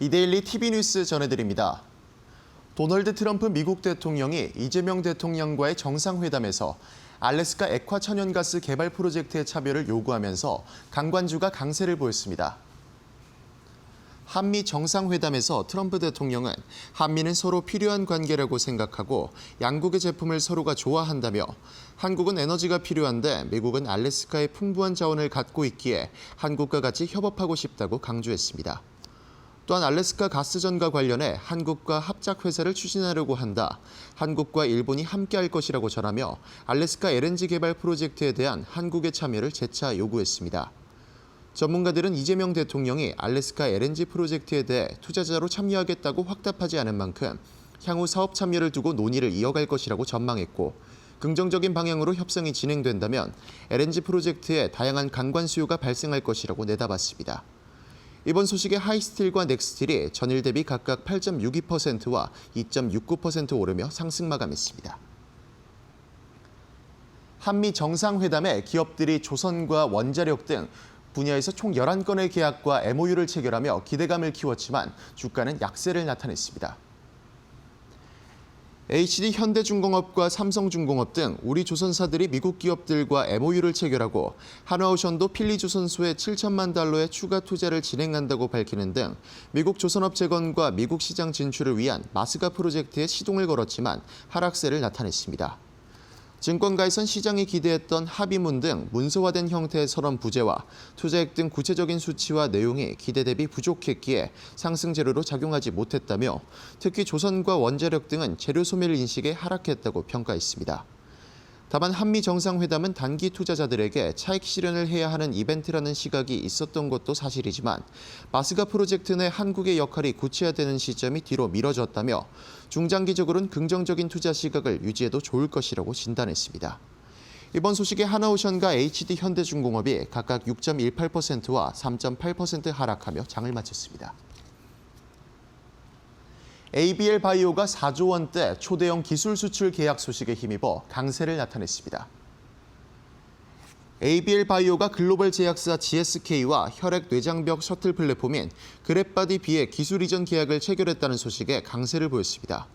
이데일리 TV 뉴스 전해드립니다. 도널드 트럼프 미국 대통령이 이재명 대통령과의 정상회담에서 알래스카 액화 천연가스 개발 프로젝트의 참여를 요구하면서 강관주가 강세를 보였습니다. 한미 정상회담에서 트럼프 대통령은 한미는 서로 필요한 관계라고 생각하고 양국의 제품을 서로가 좋아한다며 한국은 에너지가 필요한데 미국은 알래스카의 풍부한 자원을 갖고 있기에 한국과 같이 협업하고 싶다고 강조했습니다. 또한 알래스카 가스전과 관련해 한국과 합작회사를 추진하려고 한다. 한국과 일본이 함께할 것이라고 전하며 알래스카 LNG 개발 프로젝트에 대한 한국의 참여를 재차 요구했습니다. 전문가들은 이재명 대통령이 알래스카 LNG 프로젝트에 대해 투자자로 참여하겠다고 확답하지 않은 만큼 향후 사업 참여를 두고 논의를 이어갈 것이라고 전망했고 긍정적인 방향으로 협상이 진행된다면 LNG 프로젝트에 다양한 강관 수요가 발생할 것이라고 내다봤습니다. 이번 소식에 하이스틸과 넥스틸이 전일 대비 각각 8.62%와 2.69% 오르며 상승 마감했습니다. 한미 정상회담에 기업들이 조선과 원자력 등 분야에서 총 11건의 계약과 MOU를 체결하며 기대감을 키웠지만 주가는 약세를 나타냈습니다. HD 현대중공업과 삼성중공업 등 우리 조선사들이 미국 기업들과 MOU를 체결하고 한화오션도 필리조선소에 7천만 달러의 추가 투자를 진행한다고 밝히는 등 미국 조선업 재건과 미국 시장 진출을 위한 마스가 프로젝트에 시동을 걸었지만 하락세를 나타냈습니다. 증권가에선 시장이 기대했던 합의문 등 문서화된 형태의 선언 부재와 투자액 등 구체적인 수치와 내용이 기대 대비 부족했기에 상승 재료로 작용하지 못했다며 특히 조선과 원자력 등은 재료 소멸 인식에 하락했다고 평가했습니다. 다만 한미 정상회담은 단기 투자자들에게 차익 실현을 해야 하는 이벤트라는 시각이 있었던 것도 사실이지만 마스가 프로젝트 내 한국의 역할이 구체화되는 시점이 뒤로 미뤄졌다며 중장기적으로는 긍정적인 투자 시각을 유지해도 좋을 것이라고 진단했습니다. 이번 소식에 한화오션과 HD 현대중공업이 각각 6.18%와 3.8% 하락하며 장을 마쳤습니다. ABL 바이오가 4조 원대 초대형 기술 수출 계약 소식에 힘입어 강세를 나타냈습니다. ABL 바이오가 글로벌 제약사 GSK와 혈액 뇌장벽 셔틀 플랫폼인 그랩바디 B의 기술 이전 계약을 체결했다는 소식에 강세를 보였습니다.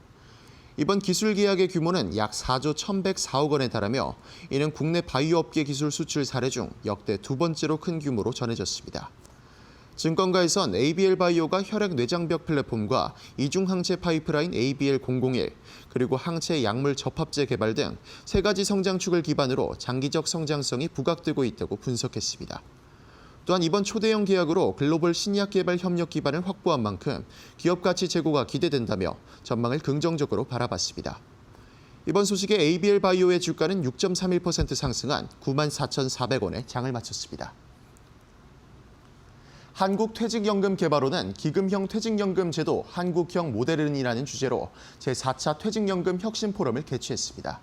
이번 기술 계약의 규모는 약 4조 1,104억 원에 달하며 이는 국내 바이오 업계 기술 수출 사례 중 역대 두 번째로 큰 규모로 전해졌습니다. 증권가에선 ABL 바이오가 혈액 뇌장벽 플랫폼과 이중 항체 파이프라인 ABL001, 그리고 항체 약물 접합제 개발 등 세 가지 성장축을 기반으로 장기적 성장성이 부각되고 있다고 분석했습니다. 또한 이번 초대형 계약으로 글로벌 신약 개발 협력 기반을 확보한 만큼 기업 가치 제고가 기대된다며 전망을 긍정적으로 바라봤습니다. 이번 소식에 ABL 바이오의 주가는 6.31% 상승한 94,400원에 장을 마쳤습니다. 한국퇴직연금개발원은 기금형 퇴직연금 제도 한국형 모델은이라는 주제로 제4차 퇴직연금 혁신 포럼을 개최했습니다.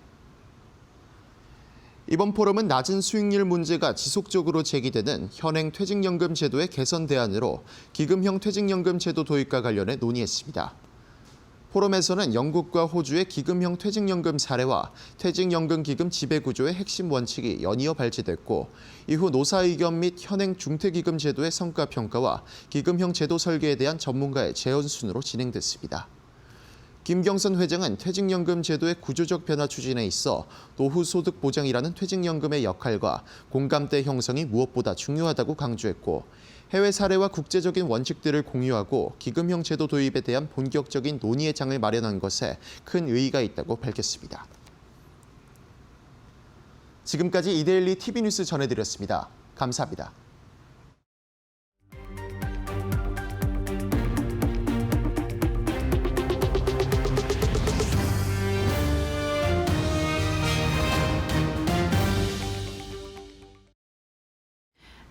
이번 포럼은 낮은 수익률 문제가 지속적으로 제기되는 현행 퇴직연금 제도의 개선 대안으로 기금형 퇴직연금 제도 도입과 관련해 논의했습니다. 포럼에서는 영국과 호주의 기금형 퇴직연금 사례와 퇴직연금 기금 지배구조의 핵심 원칙이 연이어 발제됐고 이후 노사 의견 및 현행 중퇴기금 제도의 성과평가와 기금형 제도 설계에 대한 전문가의 재원 순으로 진행됐습니다. 김경선 회장은 퇴직연금 제도의 구조적 변화 추진에 있어 노후 소득 보장이라는 퇴직연금의 역할과 공감대 형성이 무엇보다 중요하다고 강조했고 해외 사례와 국제적인 원칙들을 공유하고 기금형 제도 도입에 대한 본격적인 논의의 장을 마련한 것에 큰 의의가 있다고 밝혔습니다. 지금까지 이데일리 TV 뉴스 전해드렸습니다. 감사합니다.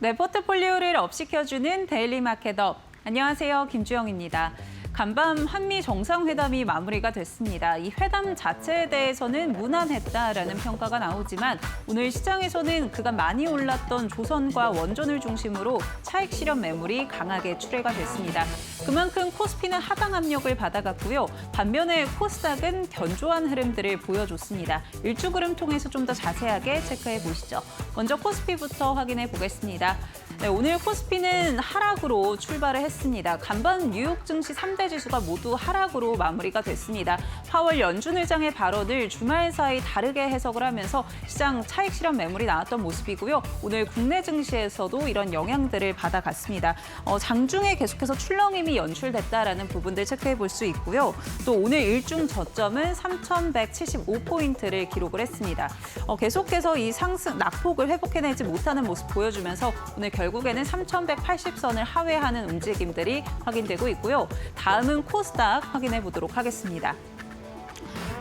네, 포트폴리오를 업시켜주는 데일리 마켓업. 안녕하세요, 김주영입니다. 간밤 한미 정상회담이 마무리가 됐습니다. 이 회담 자체에 대해서는 무난했다라는 평가가 나오지만 오늘 시장에서는 그간 많이 올랐던 조선과 원전을 중심으로 차익 실현 매물이 강하게 출회가 됐습니다. 그만큼 코스피는 하강 압력을 받아갔고요. 반면에 코스닥은 견조한 흐름들을 보여줬습니다. 일주 그램 통해서 좀 더 자세하게 체크해 보시죠. 먼저 코스피부터 확인해 보겠습니다. 네, 오늘 코스피는 하락으로 출발을 했습니다. 간밤 뉴욕 증시 3대 지수가 모두 하락으로 마무리가 됐습니다. 파월 연준 의장의 발언을 주말 사이 다르게 해석을 하면서 시장 차익 실현 매물이 나왔던 모습이고요. 오늘 국내 증시에서도 이런 영향들을 받아갔습니다. 장중에 계속해서 출렁임이 연출됐다라는 부분들 체크해 볼 수 있고요. 또 오늘 일중 저점은 3,175포인트를 기록을 했습니다. 계속해서 이 상승 낙폭을 회복해내지 못하는 모습 보여주면서 오늘 결국에는 3,180선을 하회하는 움직임들이 확인되고 있고요. 다음은 코스닥 확인해 보도록 하겠습니다.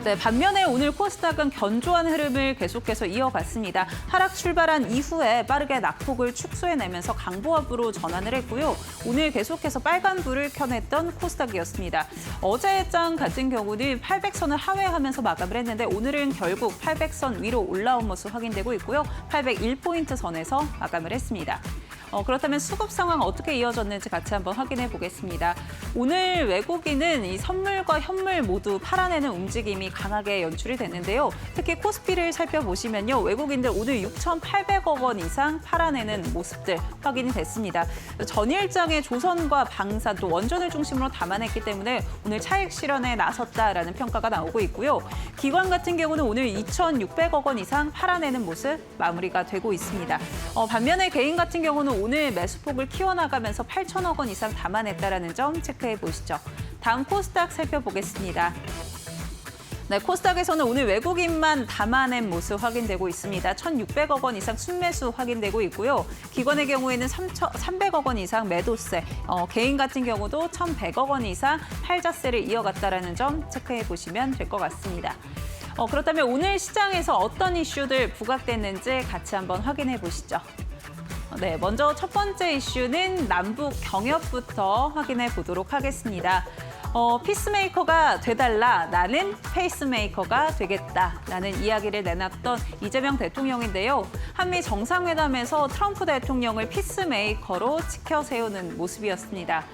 네, 반면에 오늘 코스닥은 견조한 흐름을 계속해서 이어갔습니다. 하락 출발한 이후에 빠르게 낙폭을 축소해내면서 강보합으로 전환을 했고요. 오늘 계속해서 빨간불을 켜냈던 코스닥이었습니다. 어제의 장 같은 경우는 800선을 하회하면서 마감을 했는데 오늘은 결국 800선 위로 올라온 모습 확인되고 있고요. 801포인트 선에서 마감을 했습니다. 그렇다면 수급 상황 어떻게 이어졌는지 같이 한번 확인해 보겠습니다. 오늘 외국인은 이 선물과 현물 모두 팔아내는 움직임이 강하게 연출이 됐는데요. 특히 코스피를 살펴보시면요. 외국인들 오늘 6,800억 원 이상 팔아내는 모습들 확인이 됐습니다. 전일장에 조선과 방산 또 원전을 중심으로 담아냈기 때문에 오늘 차익 실현에 나섰다라는 평가가 나오고 있고요. 기관 같은 경우는 오늘 2,600억 원 이상 팔아내는 모습 마무리가 되고 있습니다. 반면에 개인 같은 경우는 오늘 매수폭을 키워나가면서 8천억 원 이상 담아냈다라는 점 체크해 보시죠. 다음 코스닥 살펴보겠습니다. 네, 코스닥에서는 오늘 외국인만 담아낸 모습 확인되고 있습니다. 1,600억 원 이상 순매수 확인되고 있고요. 기관의 경우에는 300억 원 이상 매도세, 개인 같은 경우도 1,100억 원 이상 팔자세를 이어갔다라는 점 체크해 보시면 될 것 같습니다. 그렇다면 오늘 시장에서 어떤 이슈들 부각됐는지 같이 한번 확인해 보시죠. 네, 먼저 첫 번째 이슈는 남북 경협부터 확인해 보도록 하겠습니다. 피스메이커가 되달라, 나는 페이스메이커가 되겠다라는 이야기를 내놨던 이재명 대통령인데요. 한미 정상회담에서 트럼프 대통령을 피스메이커로 치켜 세우는 모습이었습니다.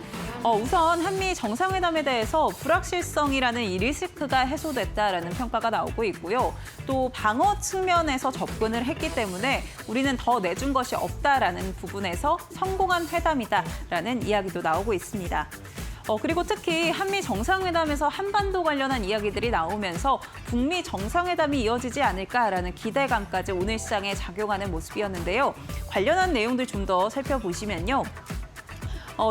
우선 한미 정상회담에 대해서 불확실성이라는 이 리스크가 해소됐다라는 평가가 나오고 있고요. 또 방어 측면에서 접근을 했기 때문에 우리는 더 내준 것이 없다라는 부분에서 성공한 회담이다라는 이야기도 나오고 있습니다. 그리고 특히 한미 정상회담에서 한반도 관련한 이야기들이 나오면서 북미 정상회담이 이어지지 않을까라는 기대감까지 오늘 시장에 작용하는 모습이었는데요. 관련한 내용들 좀 더 살펴보시면요.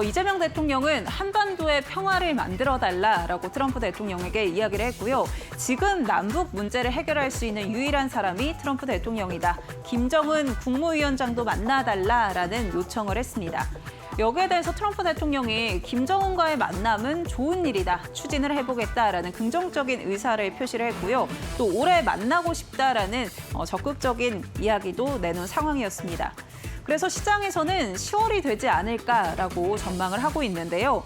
이재명 대통령은 한반도의 평화를 만들어달라라고 트럼프 대통령에게 이야기를 했고요. 지금 남북 문제를 해결할 수 있는 유일한 사람이 트럼프 대통령이다. 김정은 국무위원장도 만나달라라는 요청을 했습니다. 여기에 대해서 트럼프 대통령이 김정은과의 만남은 좋은 일이다, 추진을 해보겠다라는 긍정적인 의사를 표시를 했고요. 또 올해 만나고 싶다라는 적극적인 이야기도 내놓은 상황이었습니다. 그래서 시장에서는 10월이 되지 않을까라고 전망을 하고 있는데요.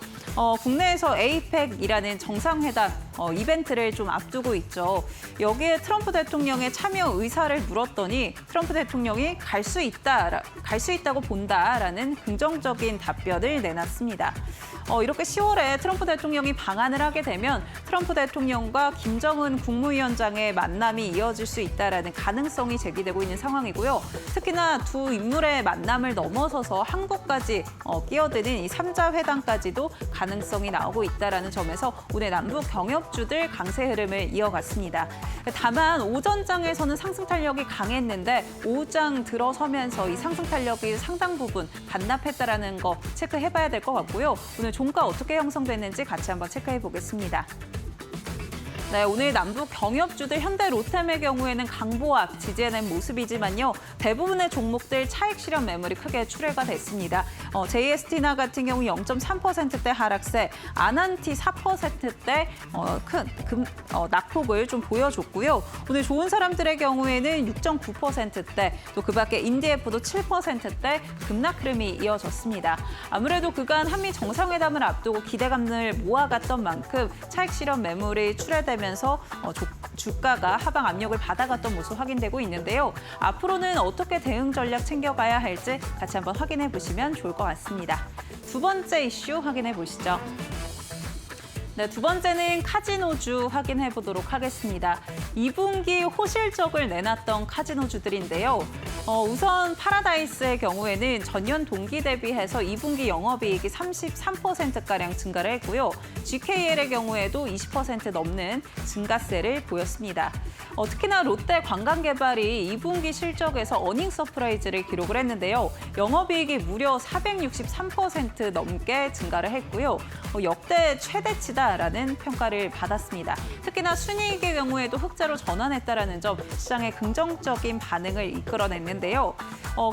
국내에서 에이펙이라는 정상회담 이벤트를 좀 앞두고 있죠. 여기에 트럼프 대통령의 참여 의사를 물었더니 트럼프 대통령이 갈 수 있다고 본다라는 긍정적인 답변을 내놨습니다. 이렇게 10월에 트럼프 대통령이 방한을 하게 되면 트럼프 대통령과 김정은 국무위원장의 만남이 이어질 수 있다라는 가능성이 제기되고 있는 상황이고요. 특히나 두 인물의 만남을 넘어서서 한국까지 끼어드는 이 3자 회담까지도 가능성이 나오고 있다라는 점에서 오늘 남북 경협주들 강세 흐름을 이어갔습니다. 다만 오전장에서는 상승 탄력이 강했는데 오후장 들어서면서 이 상승 탄력이 상당 부분 반납했다라는 거 체크해봐야 될 것 같고요. 오늘 종가 어떻게 형성됐는지 같이 한번 체크해 보겠습니다. 네, 오늘 남부 경협주들 현대 로템의 경우에는 강보합 지지해낸 모습이지만요. 대부분의 종목들 차익 실현 매물이 크게 출회가 됐습니다. JST나 같은 경우 0.3%대 하락세, 아난티 4%대 큰 낙폭을 좀 보여줬고요. 오늘 좋은 사람들의 경우에는 6.9%대, 또 그밖에 인디에프도 7%대 급락 흐름이 이어졌습니다. 아무래도 그간 한미 정상회담을 앞두고 기대감을 모아갔던 만큼 차익 실현 매물이 출회되면서 주가가 하방 압력을 받아갔던 모습 확인되고 있는데요. 앞으로는 어떻게 대응 전략 챙겨가야 할지 같이 한번 확인해 보시면 좋을 것 같습니다. 두 번째 이슈 확인해 보시죠. 네, 두 번째는 카지노주 확인해 보도록 하겠습니다. 2분기 호실적을 내놨던 카지노주들인데요. 우선 파라다이스의 경우에는 전년 동기 대비해서 2분기 영업이익이 33%가량 증가를 했고요. GKL의 경우에도 20% 넘는 증가세를 보였습니다. 특히나 롯데 관광개발이 2분기 실적에서 어닝 서프라이즈를 기록을 했는데요. 영업이익이 무려 463% 넘게 증가를 했고요. 역대 최대치다라는 평가를 받았습니다. 특히나 순이익의 경우에도 흑자로 전환했다라는 점 시장의 긍정적인 반응을 이끌어냈는데요.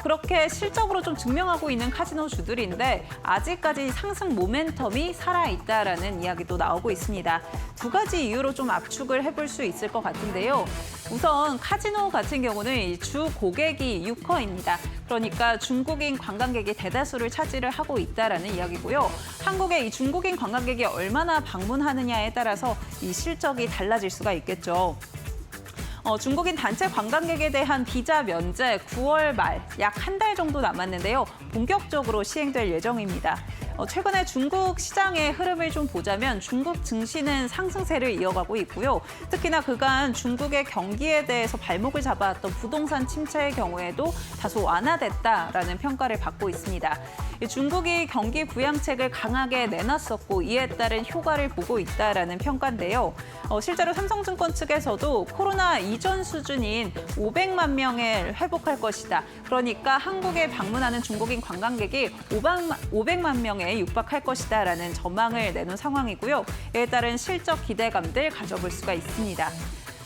그렇게 실적으로 좀 증명하고 있는 카지노주들인데 아직까지 상승 모멘텀이 살아있다라는 이야기도 나오고 있습니다. 두 가지 이유로 좀 압축을 해볼 수 있을 것 같은데요. 우선 카지노 같은 경우는 주 고객이 유커입니다. 그러니까 중국인 관광객이 대다수를 차지를 하고 있다라는 이야기고요. 한국에 이 중국인 관광객이 얼마나 방문하느냐에 따라서 이 실적이 달라질 수가 있겠죠. 중국인 단체 관광객에 대한 비자 면제 9월 말 약 한 달 정도 남았는데요. 본격적으로 시행될 예정입니다. 최근에 중국 시장의 흐름을 좀 보자면 중국 증시는 상승세를 이어가고 있고요. 특히나 그간 중국의 경기에 대해서 발목을 잡아왔던 부동산 침체의 경우에도 다소 완화됐다라는 평가를 받고 있습니다. 중국이 경기 부양책을 강하게 내놨었고 이에 따른 효과를 보고 있다라는 평가인데요. 실제로 삼성증권 측에서도 코로나 이전 수준인 500만 명을 회복할 것이다. 그러니까 한국에 방문하는 중국인 관광객이 500만 명에 육박할 것이다라는 전망을 내놓은 상황이고요. 이에 따른 실적 기대감들 가져볼 수가 있습니다.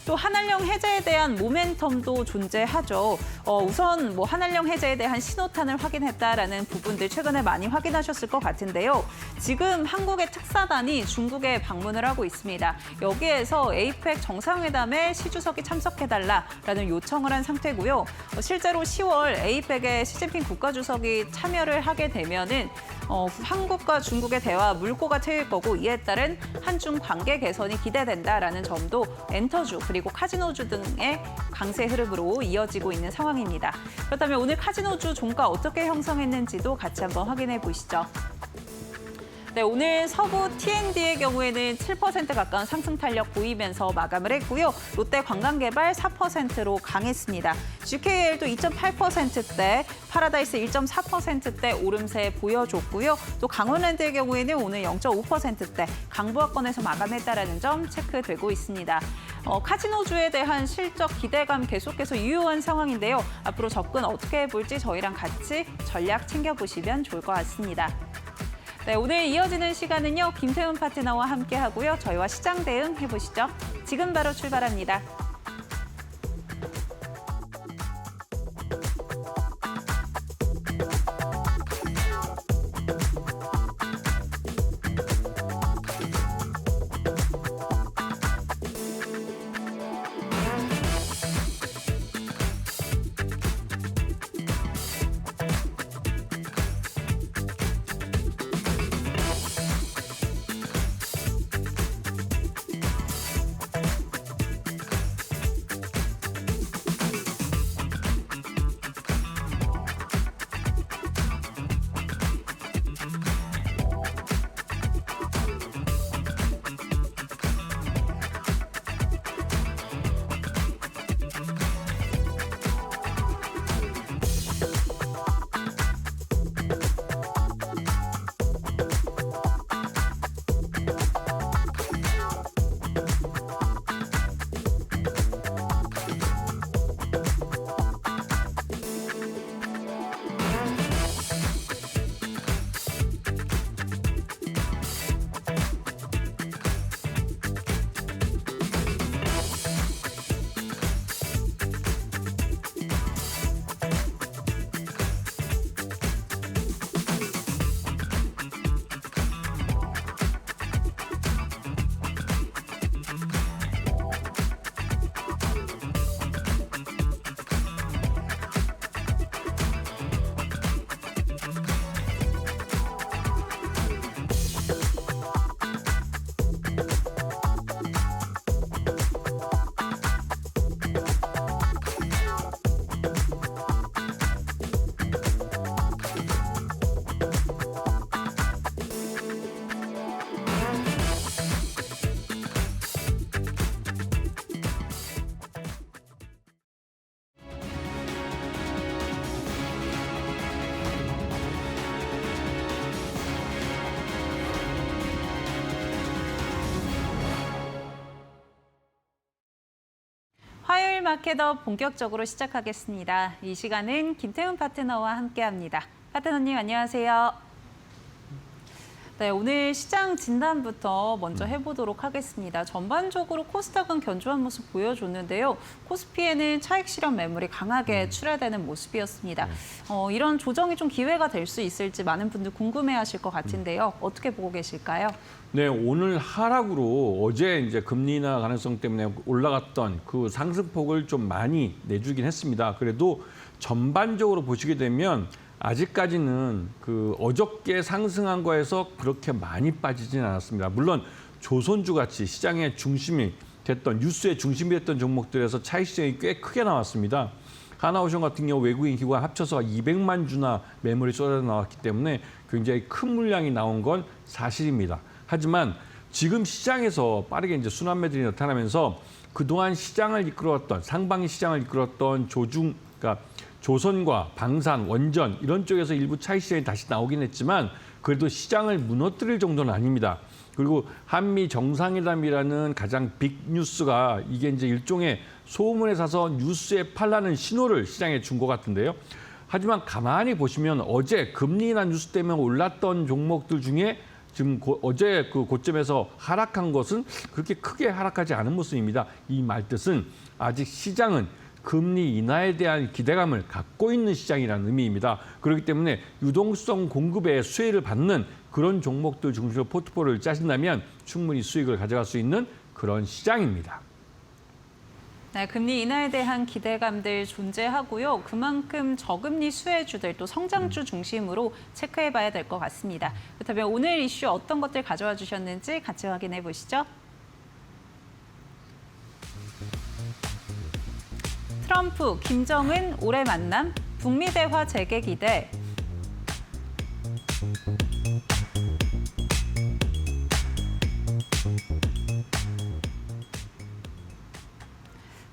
또 한한령 해제에 대한 모멘텀도 존재하죠. 우선 한한령 해제에 대한 신호탄을 확인했다라는 부분들 최근에 많이 확인하셨을 것 같은데요. 지금 한국의 특사단이 중국에 방문을 하고 있습니다. 여기에서 에이펙 정상회담에 시 주석이 참석해달라라는 요청을 한 상태고요. 실제로 10월 에이펙에 시진핑 국가주석이 참여를 하게 되면은 한국과 중국의 대화 물꼬가 트일 거고 이에 따른 한중 관계 개선이 기대된다라는 점도 엔터주 그리고 카지노주 등의 강세 흐름으로 이어지고 있는 상황입니다. 그렇다면 오늘 카지노주 종가 어떻게 형성했는지도 같이 한번 확인해 보시죠. 네, 오늘 서부 T&D의 경우에는 7% 가까운 상승 탄력 보이면서 마감을 했고요. 롯데 관광개발 4%로 강했습니다. GKL도 2.8%대, 파라다이스 1.4%대 오름세 보여줬고요. 또 강원랜드의 경우에는 오늘 0.5%대 강보합권에서 마감했다라는 점 체크되고 있습니다. 카지노주에 대한 실적 기대감 계속해서 유효한 상황인데요. 앞으로 접근 어떻게 해볼지 저희랑 같이 전략 챙겨보시면 좋을 것 같습니다. 네, 오늘 이어지는 시간은요. 김태훈 파트너와 함께 하고요. 저희와 시장 대응 해보시죠. 지금 바로 출발합니다. 화요일 마켓업 본격적으로 시작하겠습니다. 이 시간은 김태훈 파트너와 함께합니다. 파트너님 안녕하세요. 네, 오늘 시장 진단부터 먼저 해보도록 하겠습니다. 전반적으로 코스닥은 견조한 모습 보여줬는데요. 코스피에는 차익 실현 매물이 강하게 출하되는 모습이었습니다. 이런 조정이 좀 기회가 될 수 있을지 많은 분들 궁금해하실 것 같은데요. 어떻게 보고 계실까요? 네, 오늘 하락으로 어제 이제 금리 인하 가능성 때문에 올라갔던 그 상승폭을 좀 많이 내주긴 했습니다. 그래도 전반적으로 보시게 되면 아직까지는 그 어저께 상승한 거에서 그렇게 많이 빠지진 않았습니다. 물론 조선주 같이 시장의 중심이 됐던 뉴스의 중심이 됐던 종목들에서 차익 시장이 꽤 크게 나왔습니다. 하나오션 같은 경우 외국인 기관 합쳐서 200만 주나 매물이 쏟아져 나왔기 때문에 굉장히 큰 물량이 나온 건 사실입니다. 하지만 지금 시장에서 빠르게 이제 순환 매들이 나타나면서 그동안 시장을 이끌어왔던 상반기 시장을 이끌었던 그러니까 조선과 방산, 원전 이런 쪽에서 일부 차익 시장이 다시 나오긴 했지만 그래도 시장을 무너뜨릴 정도는 아닙니다. 그리고 한미 정상회담이라는 가장 빅 뉴스가 이게 이제 일종의 소문에 사서 뉴스에 팔라는 신호를 시장에 준 것 같은데요. 하지만 가만히 보시면 어제 금리 인하 뉴스 때문에 올랐던 종목들 중에 지금 어제 그 고점에서 하락한 것은 그렇게 크게 하락하지 않은 모습입니다. 이 말뜻은 아직 시장은 금리 인하에 대한 기대감을 갖고 있는 시장이라는 의미입니다. 그렇기 때문에 유동성 공급에 수혜를 받는 그런 종목들 중심으로 포트폴리오를 짜신다면 충분히 수익을 가져갈 수 있는 그런 시장입니다. 네, 금리 인하에 대한 기대감들 존재하고요. 그만큼 저금리 수혜주들 또 성장주 중심으로 체크해봐야 될 것 같습니다. 그렇다면 오늘 이슈 어떤 것들 가져와 주셨는지 같이 확인해 보시죠. 트럼프, 김정은 올해 만남, 북미 대화 재개 기대.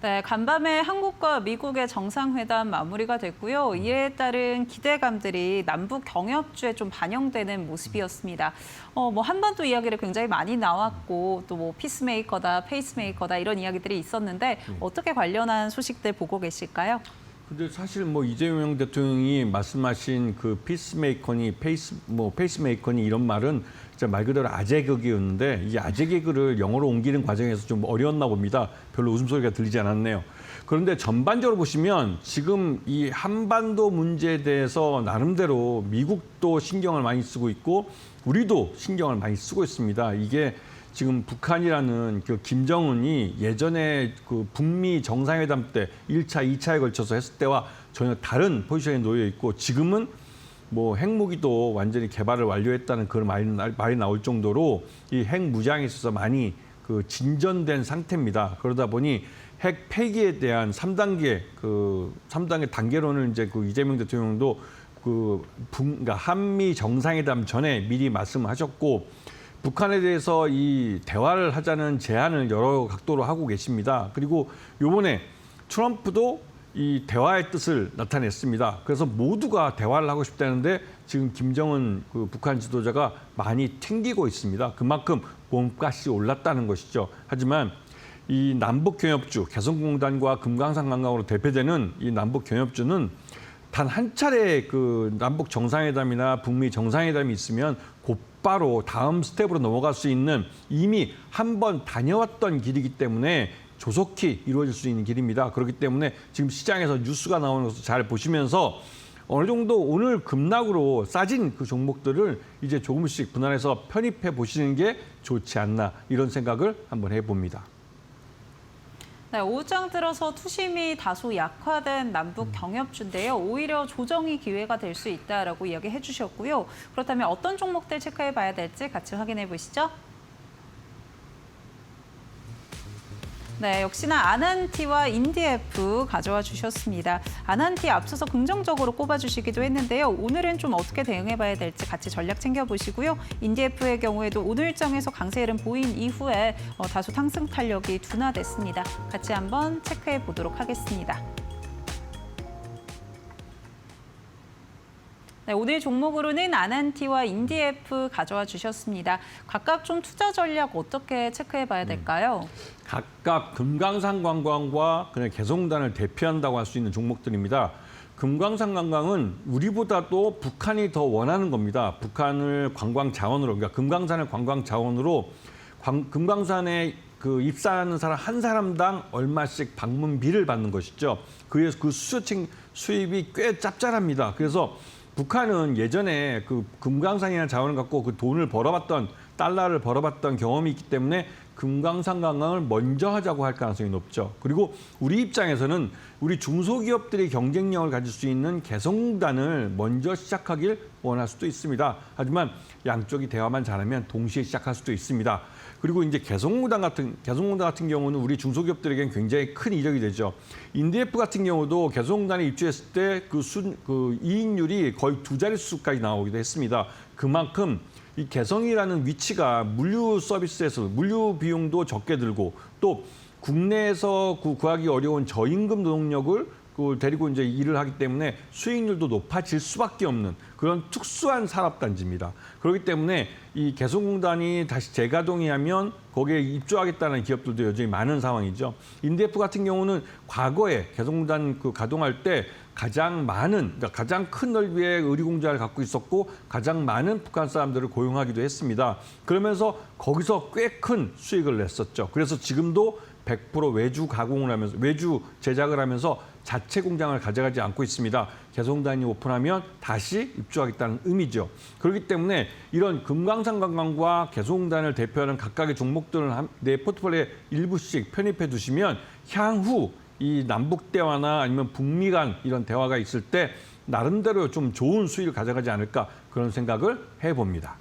네, 간밤에 한국과 미국의 정상회담 마무리가 됐고요. 이에 따른 기대감들이 남북 경협주에 좀 반영되는 모습이었습니다. 한반도 이야기를 굉장히 많이 나왔고 또 뭐 피스메이커다, 페이스메이커다 이런 이야기들이 있었는데 어떻게 관련한 소식들 보고 계실까요? 근데 사실 뭐 이재명 대통령이 말씀하신 그 피스메이커니 페이스메이커니 이런 말은 진짜 말 그대로 아재 개그였는데 이 아재 개그를 영어로 옮기는 과정에서 좀 어려웠나 봅니다. 별로 웃음소리가 들리지 않았네요. 그런데 전반적으로 보시면 지금 이 한반도 문제에 대해서 나름대로 미국도 신경을 많이 쓰고 있고 우리도 신경을 많이 쓰고 있습니다. 이게 지금 북한이라는 그 김정은이 예전에 그 북미 정상회담 때 1차, 2차에 걸쳐서 했을 때와 전혀 다른 포지션에 놓여 있고 지금은 뭐 핵무기도 완전히 개발을 완료했다는 그런 말이 나올 정도로 이 핵무장에 있어서 많이 그 진전된 상태입니다. 그러다 보니 핵 폐기에 대한 3단계 단계론을 이제 그 이재명 대통령도 그러니까 한미 정상회담 전에 미리 말씀하셨고 북한에 대해서 이 대화를 하자는 제안을 여러 각도로 하고 계십니다. 그리고 이번에 트럼프도 이 대화의 뜻을 나타냈습니다. 그래서 모두가 대화를 하고 싶다는데 지금 김정은 그 북한 지도자가 많이 튕기고 있습니다. 그만큼 몸값이 올랐다는 것이죠. 하지만 이 남북경협주, 개성공단과 금강산 관광으로 대표되는 이 남북경협주는 단 한 차례 그 남북 정상회담이나 북미 정상회담이 있으면 곧바로 다음 스텝으로 넘어갈 수 있는 이미 한 번 다녀왔던 길이기 때문에 조속히 이루어질 수 있는 길입니다. 그렇기 때문에 지금 시장에서 뉴스가 나오는 것을 잘 보시면서 어느 정도 오늘 급락으로 싸진 그 종목들을 이제 조금씩 분할해서 편입해 보시는 게 좋지 않나 이런 생각을 한번 해봅니다. 네, 오후장 들어서 투심이 다소 약화된 남북 경협주인데요. 오히려 조정이 기회가 될 수 있다라고 이야기해 주셨고요. 그렇다면 어떤 종목들 체크해 봐야 될지 같이 확인해 보시죠. 네, 역시나 아난티와 인디에프 가져와 주셨습니다. 아난티 앞서서 긍정적으로 꼽아주시기도 했는데요. 오늘은 좀 어떻게 대응해봐야 될지 같이 전략 챙겨보시고요. 인디에프의 경우에도 오늘장에서 강세 흐름 보인 이후에 다소 상승 탄력이 둔화됐습니다. 같이 한번 체크해 보도록 하겠습니다. 네, 오늘 종목으로는 아난티와 인디에프 가져와 주셨습니다. 각각 좀 투자 전략 어떻게 체크해 봐야 될까요? 각각 금강산 관광과 그냥 개성공단을 대표한다고 할 수 있는 종목들입니다. 금강산 관광은 우리보다도 북한이 더 원하는 겁니다. 북한을 관광 자원으로, 그러니까 금강산을 관광 자원으로 금강산에 그 입사하는 사람 한 사람당 얼마씩 방문비를 받는 것이죠. 그래서 그 수입이 꽤 짭짤합니다. 그래서 북한은 예전에 그 금강산이라는 자원을 갖고 그 돈을 벌어봤던 달러를 벌어봤던 경험이 있기 때문에 금강산 관광을 먼저 하자고 할 가능성이 높죠. 그리고 우리 입장에서는 우리 중소기업들이 경쟁력을 가질 수 있는 개성공단을 먼저 시작하길 원할 수도 있습니다. 하지만 양쪽이 대화만 잘하면 동시에 시작할 수도 있습니다. 그리고 이제 개성공단 같은 경우는 우리 중소기업들에게는 굉장히 큰 이력이 되죠. 인디에프 같은 경우도 개성공단에 입주했을 때 그 이익률이 거의 2자릿수까지 나오기도 했습니다. 그만큼 이 개성이라는 위치가 물류 서비스에서 물류 비용도 적게 들고 또 국내에서 구하기 어려운 저임금 노동력을 데리고 이제 일을 하기 때문에 수익률도 높아질 수밖에 없는 그런 특수한 산업단지입니다. 그렇기 때문에 이 개성공단이 다시 재가동이 하면 거기에 입주하겠다는 기업들도 여전히 많은 상황이죠. 인디에프 같은 경우는 과거에 개성공단 가동할 때 그러니까 가장 큰 넓이의 의료공장을 갖고 있었고 가장 많은 북한 사람들을 고용하기도 했습니다. 그러면서 거기서 꽤 큰 수익을 냈었죠. 그래서 지금도 100% 외주 가공을 하면서 외주 제작을 하면서 자체 공장을 가져가지 않고 있습니다. 개성공단이 오픈하면 다시 입주하겠다는 의미죠. 그렇기 때문에 이런 금강산 관광과 개성공단을 대표하는 각각의 종목들을 내 포트폴리오에 일부씩 편입해 두시면 향후 이 남북 대화나 아니면 북미 간 이런 대화가 있을 때 나름대로 좀 좋은 수익을 가져가지 않을까 그런 생각을 해봅니다.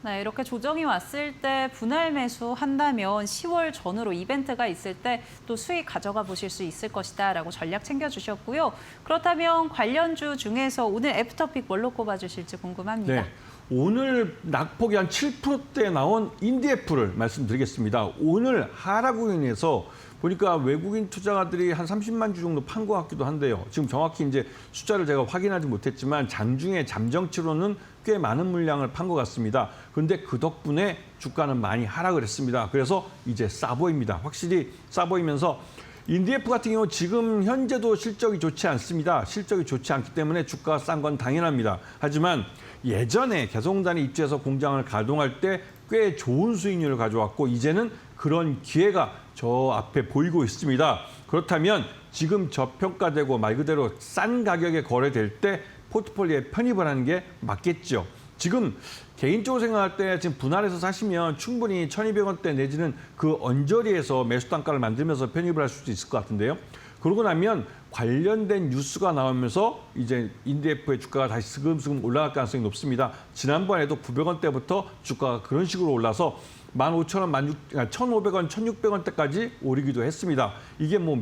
네, 이렇게 조정이 왔을 때 분할 매수한다면 10월 전후로 이벤트가 있을 때 또 수익 가져가 보실 수 있을 것이다라고 전략 챙겨주셨고요. 그렇다면 관련주 중에서 오늘 애프터픽 뭘로 꼽아주실지 궁금합니다. 네, 오늘 낙폭이 한 7%대 나온 인디에프를 말씀드리겠습니다. 오늘 하락으로 인해서 보니까 외국인 투자가들이 한 30만 주 정도 판 것 같기도 한데요. 지금 정확히 이제 숫자를 제가 확인하지 못했지만 장중에 잠정치로는 꽤 많은 물량을 판 것 같습니다. 그런데 그 덕분에 주가는 많이 하락을 했습니다. 그래서 이제 싸 보입니다. 확실히 싸 보이면서 인디에프 같은 경우 지금 현재도 실적이 좋지 않습니다. 실적이 좋지 않기 때문에 주가가 싼 건 당연합니다. 하지만 예전에 개성공단에 입주해서 공장을 가동할 때 꽤 좋은 수익률을 가져왔고 이제는 그런 기회가 저 앞에 보이고 있습니다. 그렇다면 지금 저평가되고 말 그대로 싼 가격에 거래될 때 포트폴리오에 편입을 하는 게 맞겠죠. 지금 개인적으로 생각할 때 지금 분할해서 사시면 충분히 1,200원대 내지는 그 언저리에서 매수 단가를 만들면서 편입을 할 수도 있을 것 같은데요. 그러고 나면 관련된 뉴스가 나오면서 이제 인디에프의 주가가 다시 스금스금 올라갈 가능성이 높습니다. 지난번에도 900원대부터 주가가 그런 식으로 올라서 15,000원, 1,500원, 1,600원대까지 오르기도 했습니다. 이게 뭐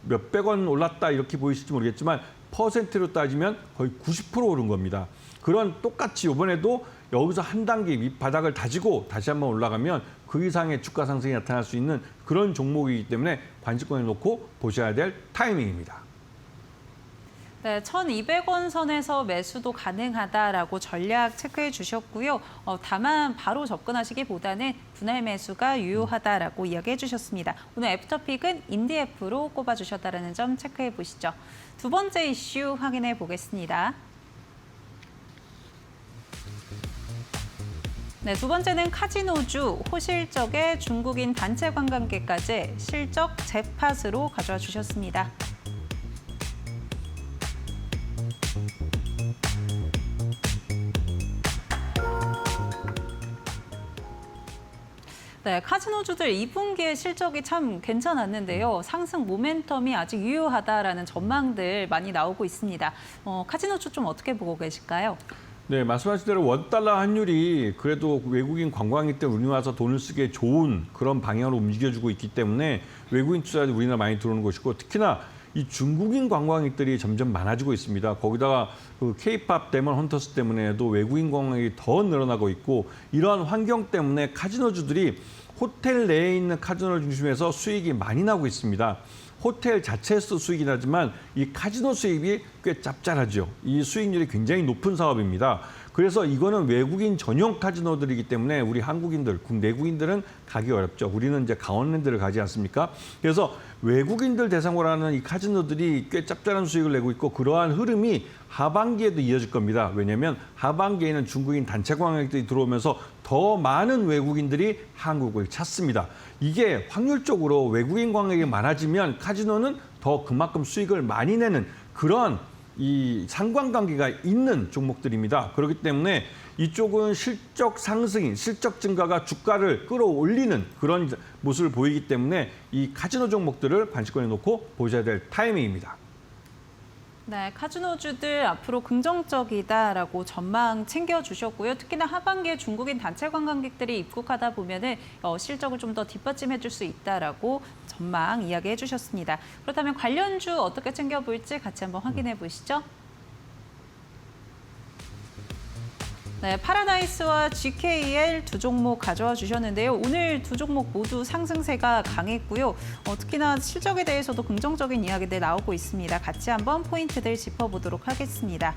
몇백 원 올랐다 이렇게 보이실지 모르겠지만 퍼센트로 따지면 거의 90% 오른 겁니다. 그런 똑같이 이번에도 여기서 한 단계 밑바닥을 다지고 다시 한번 올라가면 그 이상의 주가 상승이 나타날 수 있는 그런 종목이기 때문에 관심권에 놓고 보셔야 될 타이밍입니다. 네, 1,200원 선에서 매수도 가능하다라고 전략 체크해 주셨고요. 다만 바로 접근하시기보다는 분할 매수가 유효하다라고 이야기해 주셨습니다. 오늘 애프터픽은 인디에프로 꼽아주셨다는 점 체크해 보시죠. 두 번째 이슈 확인해 보겠습니다. 네, 두 번째는 카지노주, 호실적의 중국인 단체 관광객까지 실적 잭팟으로 가져와 주셨습니다. 네, 카지노주들 2분기의 실적이 참 괜찮았는데요. 상승 모멘텀이 아직 유효하다라는 전망들 많이 나오고 있습니다. 카지노주 좀 어떻게 보고 계실까요? 네, 말씀하신 대로 원달러 환율이 그래도 외국인 관광객 때 우리나라 와서 돈을 쓰기에 좋은 그런 방향으로 움직여주고 있기 때문에 외국인 투자자들이 우리나라 많이 들어오는 것이고 특히나 이 중국인 관광객들이 점점 많아지고 있습니다. 거기다가 그 K-팝 데몬 헌터스 때문에도 외국인 관광객이 더 늘어나고 있고 이러한 환경 때문에 카지노주들이 호텔 내에 있는 카지노를 중심해서 수익이 많이 나고 있습니다. 호텔 자체에서 수익이 나지만 이 카지노 수입이 꽤 짭짤하죠. 이 수익률이 굉장히 높은 사업입니다. 그래서 이거는 외국인 전용 카지노들이기 때문에 우리 한국인들, 내국인들은 가기 어렵죠. 우리는 이제 강원랜드를 가지 않습니까? 그래서 외국인들 대상으로 하는 이 카지노들이 꽤 짭짤한 수익을 내고 있고 그러한 흐름이 하반기에도 이어질 겁니다. 왜냐하면 하반기에는 중국인 단체 관광객들이 들어오면서 더 많은 외국인들이 한국을 찾습니다. 이게 확률적으로 외국인 관광객이 많아지면 카지노는 더 그만큼 수익을 많이 내는 그런 이 상관관계가 있는 종목들입니다. 그렇기 때문에 이쪽은 실적 상승인, 실적 증가가 주가를 끌어올리는 그런 모습을 보이기 때문에 이 카지노 종목들을 관심권에 놓고 보셔야 될 타이밍입니다. 네, 카지노주들 앞으로 긍정적이다라고 전망 챙겨주셨고요. 특히나 하반기에 중국인 단체 관광객들이 입국하다 보면은 실적을 좀 더 뒷받침해줄 수 있다라고 전망 이야기해 주셨습니다. 그렇다면 관련주 어떻게 챙겨볼지 같이 한번 확인해 보시죠. 네, 파라다이스와 GKL 두 종목 가져와 주셨는데요. 오늘 두 종목 모두 상승세가 강했고요. 특히나 실적에 대해서도 긍정적인 이야기들 나오고 있습니다. 같이 한번 포인트들 짚어보도록 하겠습니다.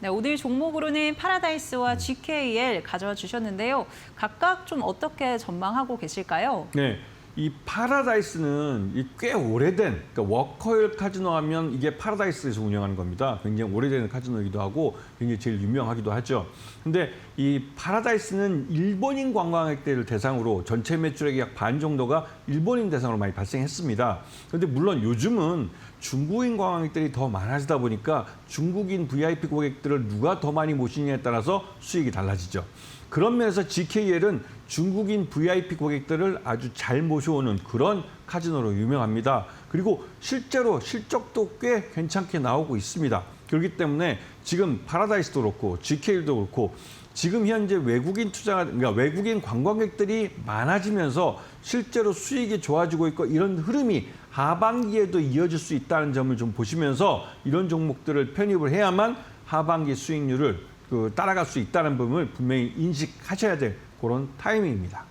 네, 오늘 종목으로는 파라다이스와 GKL 가져와 주셨는데요. 각각 좀 어떻게 전망하고 계실까요? 네. 이 파라다이스는 꽤 오래된, 그러니까 워커힐 카지노 하면 이게 파라다이스에서 운영하는 겁니다. 굉장히 오래된 카지노이기도 하고 굉장히 제일 유명하기도 하죠. 근데 이 파라다이스는 일본인 관광객들을 대상으로 전체 매출액의 약 반 정도가 일본인 대상으로 많이 발생했습니다. 그런데 물론 요즘은 중국인 관광객들이 더 많아지다 보니까 중국인 VIP 고객들을 누가 더 많이 모시느냐에 따라서 수익이 달라지죠. 그런 면에서 GKL은 중국인 VIP 고객들을 아주 잘 모셔오는 그런 카지노로 유명합니다. 그리고 실제로 실적도 꽤 괜찮게 나오고 있습니다. 그렇기 때문에 지금 파라다이스도 그렇고 GKL도 그렇고 지금 현재 그러니까 외국인 관광객들이 많아지면서 실제로 수익이 좋아지고 있고 이런 흐름이 하반기에도 이어질 수 있다는 점을 좀 보시면서 이런 종목들을 편입을 해야만 하반기 수익률을 따라갈 수 있다는 부분을 분명히 인식하셔야 될 그런 타이밍입니다.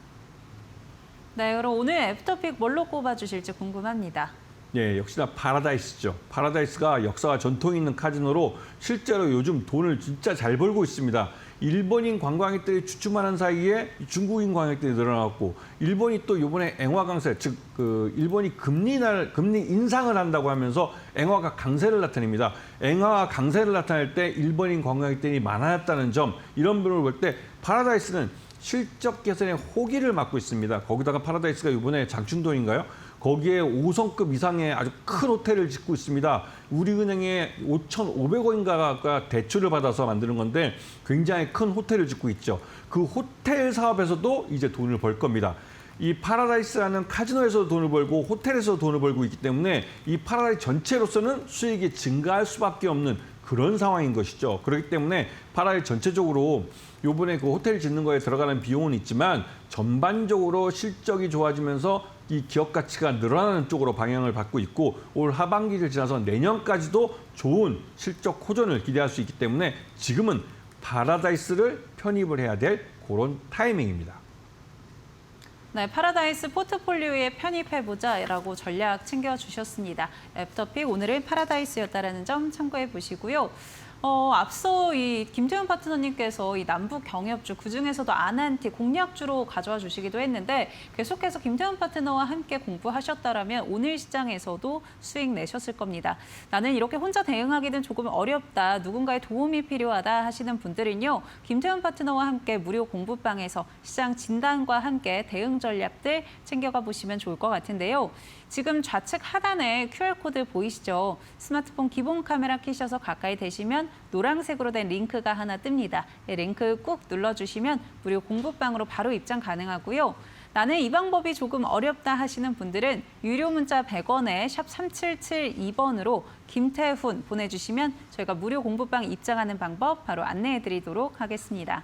네, 그럼 오늘 애프터픽 뭘로 꼽아주실지 궁금합니다. 네, 역시나 파라다이스죠. 파라다이스가 역사와 전통이 있는 카지노로 실제로 요즘 돈을 진짜 잘 벌고 있습니다. 일본인 관광객들이 주춤하는 사이에 중국인 관광객들이 늘어났고 일본이 또 이번에 앵화 강세, 즉 일본이 금리 인상을 한다고 하면서 앵화가 강세를 나타냅니다. 앵화가 강세를 나타낼 때 일본인 관광객들이 많아졌다는 점 이런 부분을 볼 때 파라다이스는 실적 개선의 호기를 맞고 있습니다. 거기다가 파라다이스가 이번에 장춘도인가요? 거기에 5성급 이상의 아주 큰 호텔을 짓고 있습니다. 우리은행에 5,500원인가가 대출을 받아서 만드는 건데 굉장히 큰 호텔을 짓고 있죠. 그 호텔 사업에서도 이제 돈을 벌 겁니다. 이 파라다이스라는 카지노에서도 돈을 벌고 호텔에서도 돈을 벌고 있기 때문에 이 파라다이스 전체로서는 수익이 증가할 수밖에 없는 그런 상황인 것이죠. 그렇기 때문에 파라다이스 전체적으로 이번에 그 호텔 짓는 거에 들어가는 비용은 있지만 전반적으로 실적이 좋아지면서 이 기업 가치가 늘어나는 쪽으로 방향을 받고 있고 올 하반기를 지나서 내년까지도 좋은 실적 호전을 기대할 수 있기 때문에 지금은 파라다이스를 편입을 해야 될 그런 타이밍입니다. 네, 파라다이스 포트폴리오에 편입해보자라고 전략 챙겨주셨습니다. 애프터픽 오늘은 파라다이스였다라는 점 참고해 보시고요. 앞서 이 김태훈 파트너님께서 이 남북 경협주 그중에서도 아난티 공략주로 가져와 주시기도 했는데 계속해서 김태훈 파트너와 함께 공부하셨다라면 오늘 시장에서도 수익 내셨을 겁니다. 나는 이렇게 혼자 대응하기는 조금 어렵다. 누군가의 도움이 필요하다 하시는 분들은요. 김태훈 파트너와 함께 무료 공부방에서 시장 진단과 함께 대응 전략들 챙겨가 보시면 좋을 것 같은데요. 지금 좌측 하단에 QR코드 보이시죠? 스마트폰 기본 카메라 켜셔서 가까이 대시면 노란색으로 된 링크가 하나 뜹니다. 네, 링크 꾹 눌러주시면 무료 공부방으로 바로 입장 가능하고요. 나는 이 방법이 조금 어렵다 하시는 분들은 유료 문자 100원에 샵 3772번으로 김태훈 보내주시면 저희가 무료 공부방 입장하는 방법 바로 안내해드리도록 하겠습니다.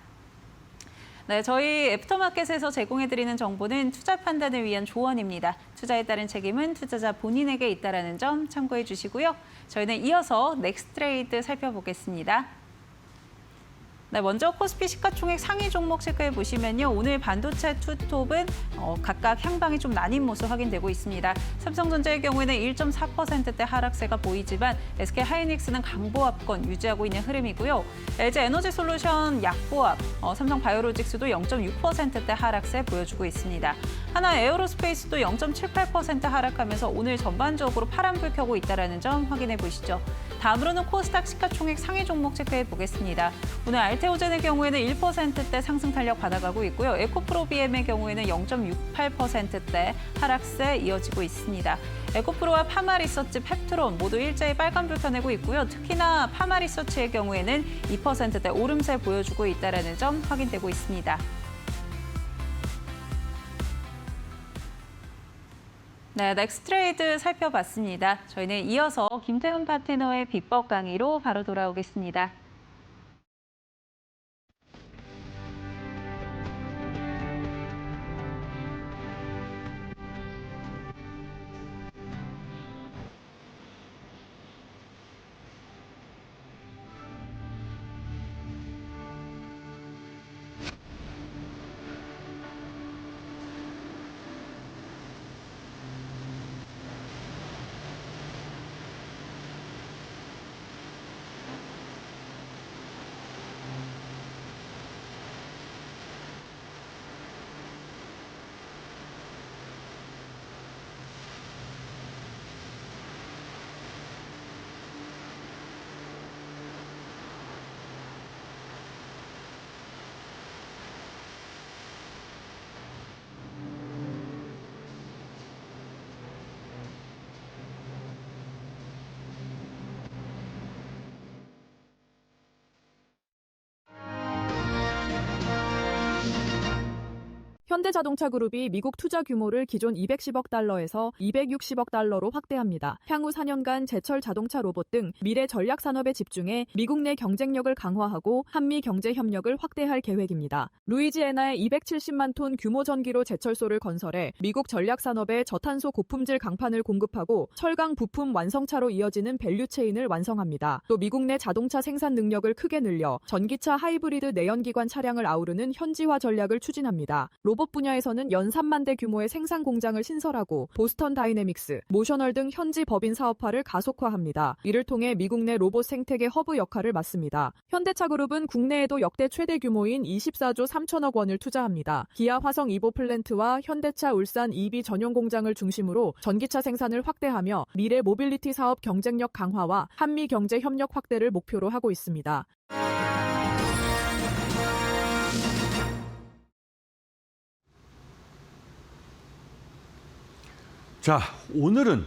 네, 저희 애프터마켓에서 제공해드리는 정보는 투자 판단을 위한 조언입니다. 투자에 따른 책임은 투자자 본인에게 있다는 점 참고해 주시고요. 저희는 이어서 넥스트레이드 살펴보겠습니다. 네, 먼저 코스피 시가총액 상위 종목 체크해 보시면요. 오늘 반도체 투톱은 각각 향방이 좀 나뉜 모습 확인되고 있습니다. 삼성전자의 경우에는 1.4%대 하락세가 보이지만 SK하이닉스는 강보합권 유지하고 있는 흐름이고요. LG에너지솔루션 약보합, 삼성바이오로직스도 0.6%대 하락세 보여주고 있습니다. 하나 에어로스페이스도 0.78% 하락하면서 오늘 전반적으로 파란불 켜고 있다는 점 확인해 보시죠. 다음으로는 코스닥 시가총액 상위 종목 체크해 보겠습니다. 오늘 알테오젠의 경우에는 1%대 상승 탄력 받아가고 있고요. 에코프로비엠의 경우에는 0.68%대 하락세 이어지고 있습니다. 에코프로와 파마리서치, 펩트론 모두 일제히 빨간불 켜내고 있고요. 특히나 파마리서치의 경우에는 2%대 오름세 보여주고 있다는 점 확인되고 있습니다. 네, 넥스트레이드 살펴봤습니다. 저희는 이어서 김태훈 파트너의 비법 강의로 바로 돌아오겠습니다. 현대자동차그룹이 미국 투자 규모를 기존 210억 달러에서 260억 달러로 확대합니다. 향후 4년간 제철 자동차 로봇 등 미래 전략 산업에 집중해 미국 내 경쟁력을 강화하고 한미 경제 협력을 확대할 계획입니다. 루이지애나에 270만 톤 규모 전기로 제철소를 건설해 미국 전략 산업에 저탄소 고품질 강판을 공급하고 철강 부품 완성차로 이어지는 밸류체인을 완성합니다. 또 미국 내 자동차 생산 능력을 크게 늘려 전기차 하이브리드 내연기관 차량을 아우르는 현지화 전략을 추진합니다. 로봇 분야에서는 연 3만 대 규모의 생산 공장을 신설하고 보스턴 다이내믹스, 모셔널 등 현지 법인 사업화를 가속화합니다. 이를 통해 미국 내 로봇 생태계 허브 역할을 맡습니다. 현대차그룹은 국내에도 역대 최대 규모인 24조 3천억 원을 투자합니다. 기아 화성 2보 플랜트와 현대차 울산 EV 전용 공장을 중심으로 전기차 생산을 확대하며 미래 모빌리티 사업 경쟁력 강화와 한미 경제 협력 확대를 목표로 하고 있습니다. 자, 오늘은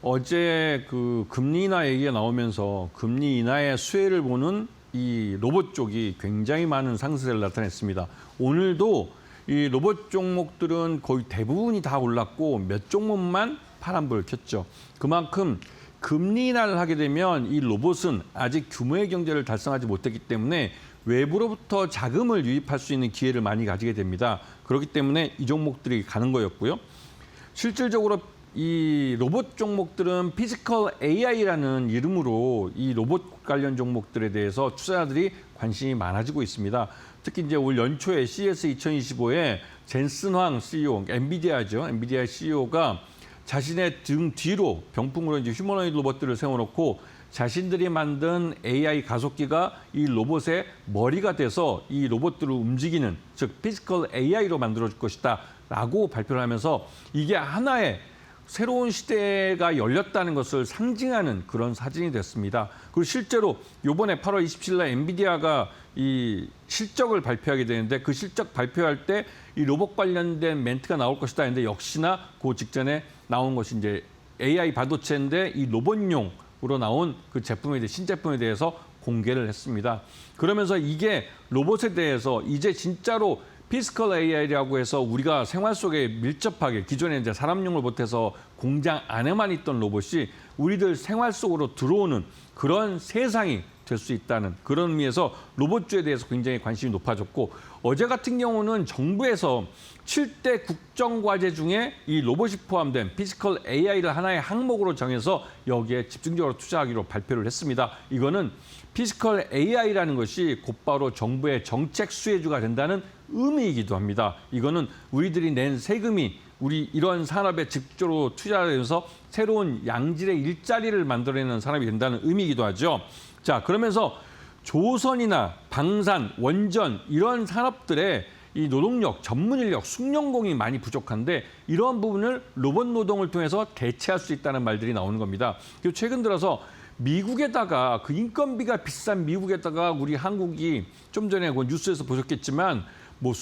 어제 그 금리 인하 얘기가 나오면서 금리 인하의 수혜를 보는 이 로봇 쪽이 굉장히 많은 상승세를 나타냈습니다. 오늘도 이 로봇 종목들은 거의 대부분이 다 올랐고 몇 종목만 파란불을 켰죠. 그만큼 금리 인하를 하게 되면 이 로봇은 아직 규모의 경제를 달성하지 못했기 때문에 외부로부터 자금을 유입할 수 있는 기회를 많이 가지게 됩니다. 그렇기 때문에 이 종목들이 가는 거였고요. 실질적으로 이 로봇 종목들은 피지컬 AI라는 이름으로 이 로봇 관련 종목들에 대해서 투자자들이 관심이 많아지고 있습니다. 특히 이제 올 연초에 CES 2025에 젠슨 황 CEO, 엔비디아죠. 엔비디아 CEO가 자신의 등 뒤로 병풍으로 이제 휴머노이드 로봇들을 세워놓고 자신들이 만든 AI 가속기가 이 로봇의 머리가 돼서 이 로봇들을 움직이는, 즉 피지컬 AI로 만들어줄 것이다 라고 발표를 하면서 이게 하나의 새로운 시대가 열렸다는 것을 상징하는 그런 사진이 됐습니다. 그리고 실제로 이번에 8월 27일 날 엔비디아가 이 실적을 발표하게 되는데 그 실적 발표할 때 이 로봇 관련된 멘트가 나올 것이다 했는데 역시나 그 직전에 나온 것이 이제 AI 반도체인데 이 로봇용으로 나온 그 제품에 대해 신제품에 대해서 공개를 했습니다. 그러면서 이게 로봇에 대해서 이제 진짜로 피지컬 AI라고 해서 우리가 생활 속에 밀접하게 기존에 이제 사람용을 못해서 공장 안에만 있던 로봇이 우리들 생활 속으로 들어오는 그런 세상이 될 수 있다는 그런 의미에서 로봇주에 대해서 굉장히 관심이 높아졌고 어제 같은 경우는 정부에서 7대 국정과제 중에 이 로봇이 포함된 피지컬 AI를 하나의 항목으로 정해서 여기에 집중적으로 투자하기로 발표를 했습니다. 이거는 피지컬 AI라는 것이 곧바로 정부의 정책 수혜주가 된다는 의미이기도 합니다. 이거는 우리들이 낸 세금이 우리 이런 산업에 직접적으로 투자하면서 새로운 양질의 일자리를 만들어내는 산업이 된다는 의미이기도 하죠. 자, 그러면서 조선이나 방산, 원전 이런 산업들의 이 노동력, 전문 인력, 숙련공이 많이 부족한데 이러한 부분을 로봇 노동을 통해서 대체할 수 있다는 말들이 나오는 겁니다. 그리고 최근 들어서 미국에다가 그 인건비가 비싼 미국에다가 우리 한국이 좀 전에 그 뉴스에서 보셨겠지만 뭐